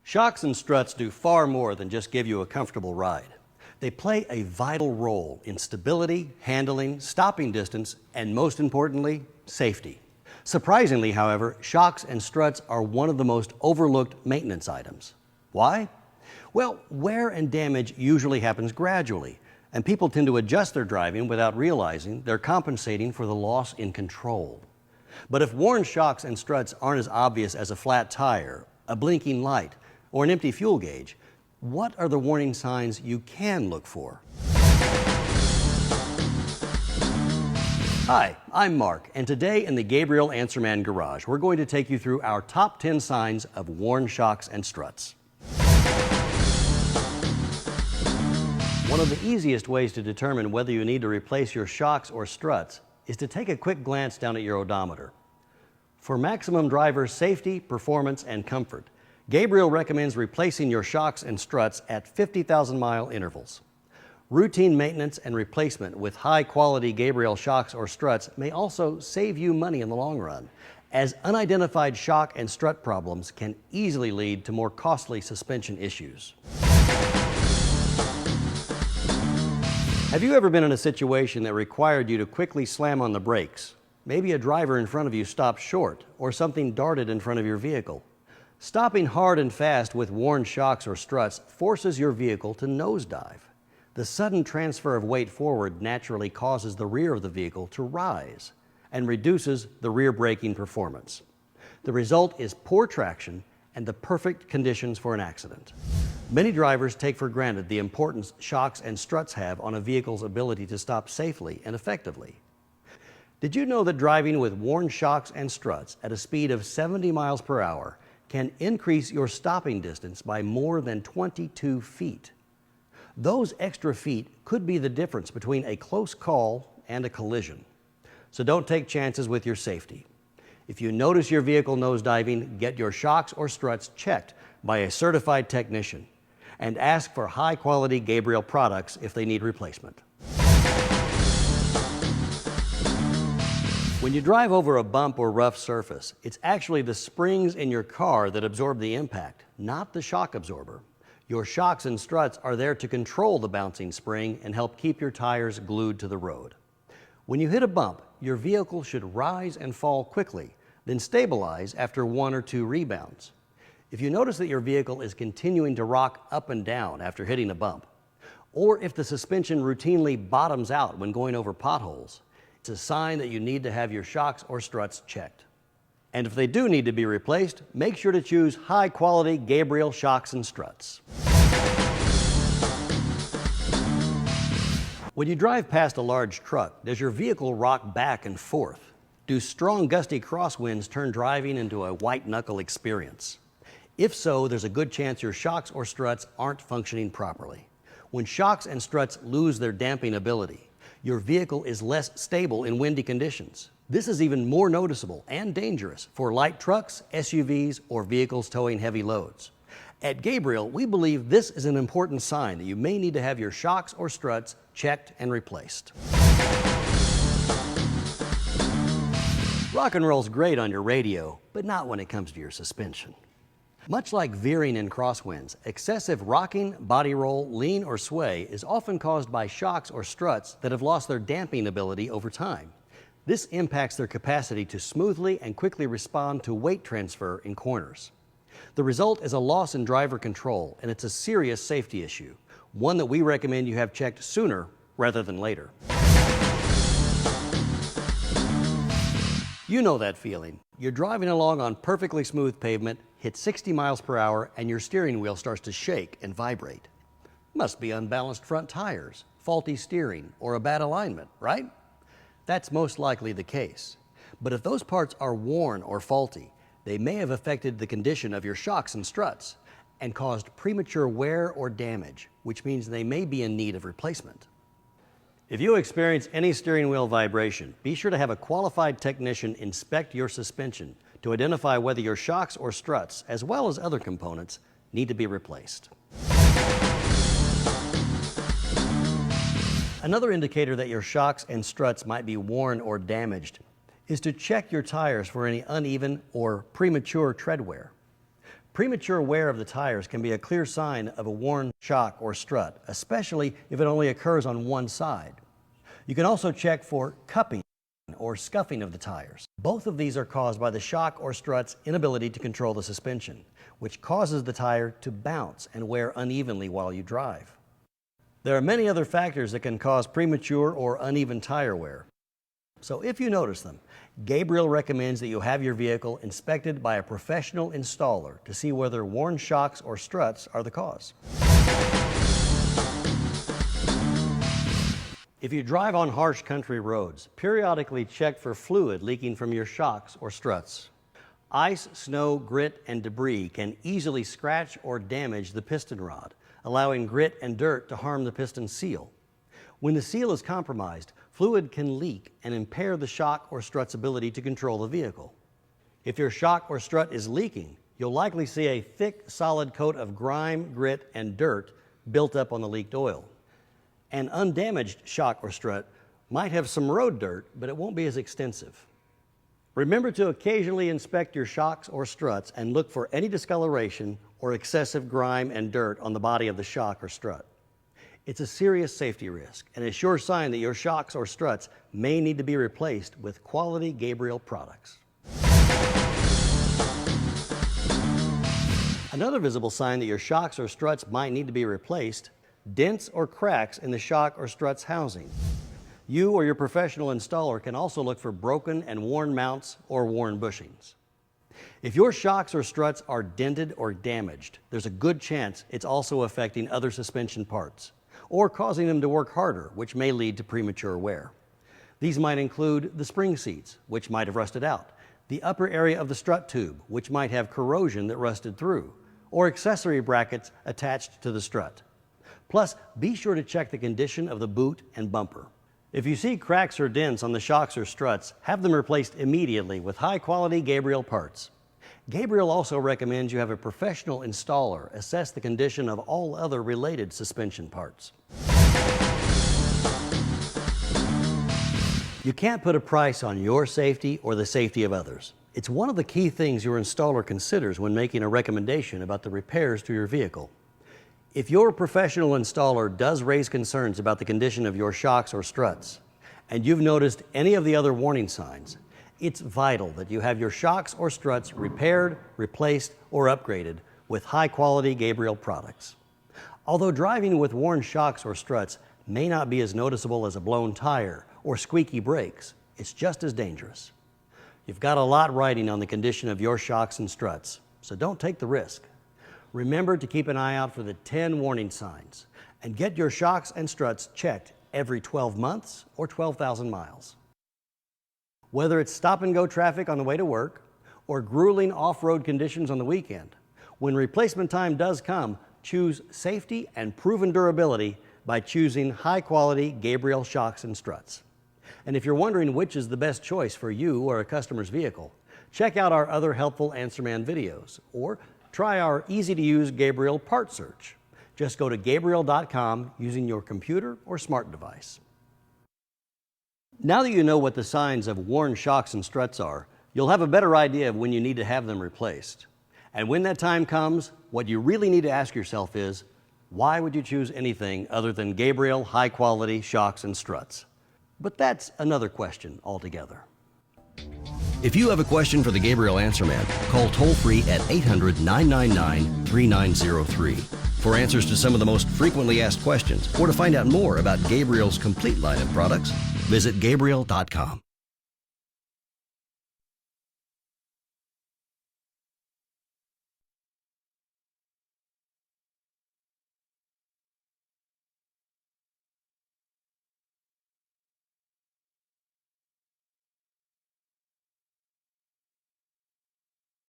Shocks and struts do far more than just give you a comfortable ride. They play a vital role in stability, handling, stopping distance, and most importantly, safety. Surprisingly, however, shocks and struts are one of the most overlooked maintenance items. Why? Well, wear and damage usually happens gradually, and people tend to adjust their driving without realizing they're compensating for the loss in control. But if worn shocks and struts aren't as obvious as a flat tire, a blinking light, or an empty fuel gauge, what are the warning signs you can look for? Hi, I'm Mark, and today in the Gabriel Answerman garage, we're going to take you through our top 10 signs of worn shocks and struts. One of the easiest ways to determine whether you need to replace your shocks or struts is to take a quick glance down at your odometer. For maximum driver safety, performance, and comfort, Gabriel recommends replacing your shocks and struts at 50,000-mile intervals. Routine maintenance and replacement with high-quality Gabriel shocks or struts may also save you money in the long run, as unidentified shock and strut problems can easily lead to more costly suspension issues. Have you ever been in a situation that required you to quickly slam on the brakes? Maybe a driver in front of you stopped short, or something darted in front of your vehicle. Stopping hard and fast with worn shocks or struts forces your vehicle to nosedive. The sudden transfer of weight forward naturally causes the rear of the vehicle to rise and reduces the rear braking performance. The result is poor traction and the perfect conditions for an accident. Many drivers take for granted the importance shocks and struts have on a vehicle's ability to stop safely and effectively. Did you know that driving with worn shocks and struts at a speed of 70 miles per hour can increase your stopping distance by more than 22 feet? Those extra feet could be the difference between a close call and a collision. So don't take chances with your safety. If you notice your vehicle nosediving, get your shocks or struts checked by a certified technician and ask for high-quality Gabriel products if they need replacement. When you drive over a bump or rough surface, it's actually the springs in your car that absorb the impact, not the shock absorber. Your shocks and struts are there to control the bouncing spring and help keep your tires glued to the road. When you hit a bump, your vehicle should rise and fall quickly, then stabilize after one or two rebounds. If you notice that your vehicle is continuing to rock up and down after hitting a bump, or if the suspension routinely bottoms out when going over potholes, it's a sign that you need to have your shocks or struts checked. And if they do need to be replaced, make sure to choose high-quality Gabriel shocks and struts. When you drive past a large truck, does your vehicle rock back and forth? Do strong gusty crosswinds turn driving into a white-knuckle experience? If so, there's a good chance your shocks or struts aren't functioning properly. When shocks and struts lose their damping ability, your vehicle is less stable in windy conditions. This is even more noticeable and dangerous for light trucks, SUVs, or vehicles towing heavy loads. At Gabriel, we believe this is an important sign that you may need to have your shocks or struts checked and replaced. Rock and roll's great on your radio, but not when it comes to your suspension. Much like veering in crosswinds, excessive rocking, body roll, lean, or sway is often caused by shocks or struts that have lost their damping ability over time. This impacts their capacity to smoothly and quickly respond to weight transfer in corners. The result is a loss in driver control, and it's a serious safety issue, one that we recommend you have checked sooner rather than later. You know that feeling. You're driving along on perfectly smooth pavement, hit 60 miles per hour, and your steering wheel starts to shake and vibrate. Must be unbalanced front tires, faulty steering, or a bad alignment, right? That's most likely the case. But if those parts are worn or faulty, they may have affected the condition of your shocks and struts and caused premature wear or damage, which means they may be in need of replacement. If you experience any steering wheel vibration, be sure to have a qualified technician inspect your suspension to identify whether your shocks or struts, as well as other components, need to be replaced. Another indicator that your shocks and struts might be worn or damaged is to check your tires for any uneven or premature tread wear. Premature wear of the tires can be a clear sign of a worn shock or strut, especially if it only occurs on one side. You can also check for cupping or scuffing of the tires. Both of these are caused by the shock or strut's inability to control the suspension, which causes the tire to bounce and wear unevenly while you drive. There are many other factors that can cause premature or uneven tire wear. So if you notice them, Gabriel recommends that you have your vehicle inspected by a professional installer to see whether worn shocks or struts are the cause. If you drive on harsh country roads, periodically check for fluid leaking from your shocks or struts. Ice, snow, grit, and debris can easily scratch or damage the piston rod, allowing grit and dirt to harm the piston seal. When the seal is compromised, fluid can leak and impair the shock or strut's ability to control the vehicle. If your shock or strut is leaking, you'll likely see a thick, solid coat of grime, grit, and dirt built up on the leaked oil. An undamaged shock or strut might have some road dirt, but it won't be as extensive. Remember to occasionally inspect your shocks or struts and look for any discoloration or excessive grime and dirt on the body of the shock or strut. It's a serious safety risk and a sure sign that your shocks or struts may need to be replaced with quality Gabriel products. Another visible sign that your shocks or struts might need to be replaced: dents or cracks in the shock or strut's housing. You or your professional installer can also look for broken and worn mounts or worn bushings. If your shocks or struts are dented or damaged, there's a good chance it's also affecting other suspension parts or causing them to work harder, which may lead to premature wear. These might include the spring seats, which might have rusted out, the upper area of the strut tube, which might have corrosion that rusted through, or accessory brackets attached to the strut. Plus, be sure to check the condition of the boot and bumper. If you see cracks or dents on the shocks or struts, have them replaced immediately with high-quality Gabriel parts. Gabriel also recommends you have a professional installer assess the condition of all other related suspension parts. You can't put a price on your safety or the safety of others. It's one of the key things your installer considers when making a recommendation about the repairs to your vehicle. If your professional installer does raise concerns about the condition of your shocks or struts, and you've noticed any of the other warning signs, it's vital that you have your shocks or struts repaired, replaced, or upgraded with high-quality Gabriel products. Although driving with worn shocks or struts may not be as noticeable as a blown tire or squeaky brakes, it's just as dangerous. You've got a lot riding on the condition of your shocks and struts, so don't take the risk. Remember to keep an eye out for the 10 warning signs and get your shocks and struts checked every 12 months or 12,000 miles. Whether it's stop-and-go traffic on the way to work or grueling off-road conditions on the weekend, when replacement time does come, choose safety and proven durability by choosing high-quality Gabriel shocks and struts. And if you're wondering which is the best choice for you or a customer's vehicle, check out our other helpful Answerman videos or try our easy-to-use Gabriel part search. Just go to Gabriel.com using your computer or smart device. Now that you know what the signs of worn shocks and struts are, you'll have a better idea of when you need to have them replaced. And when that time comes, what you really need to ask yourself is, why would you choose anything other than Gabriel high-quality shocks and struts? But that's another question altogether. If you have a question for the Gabriel Answerman, call toll-free at 800-999-3903. For answers to some of the most frequently asked questions or to find out more about Gabriel's complete line of products, visit Gabriel.com.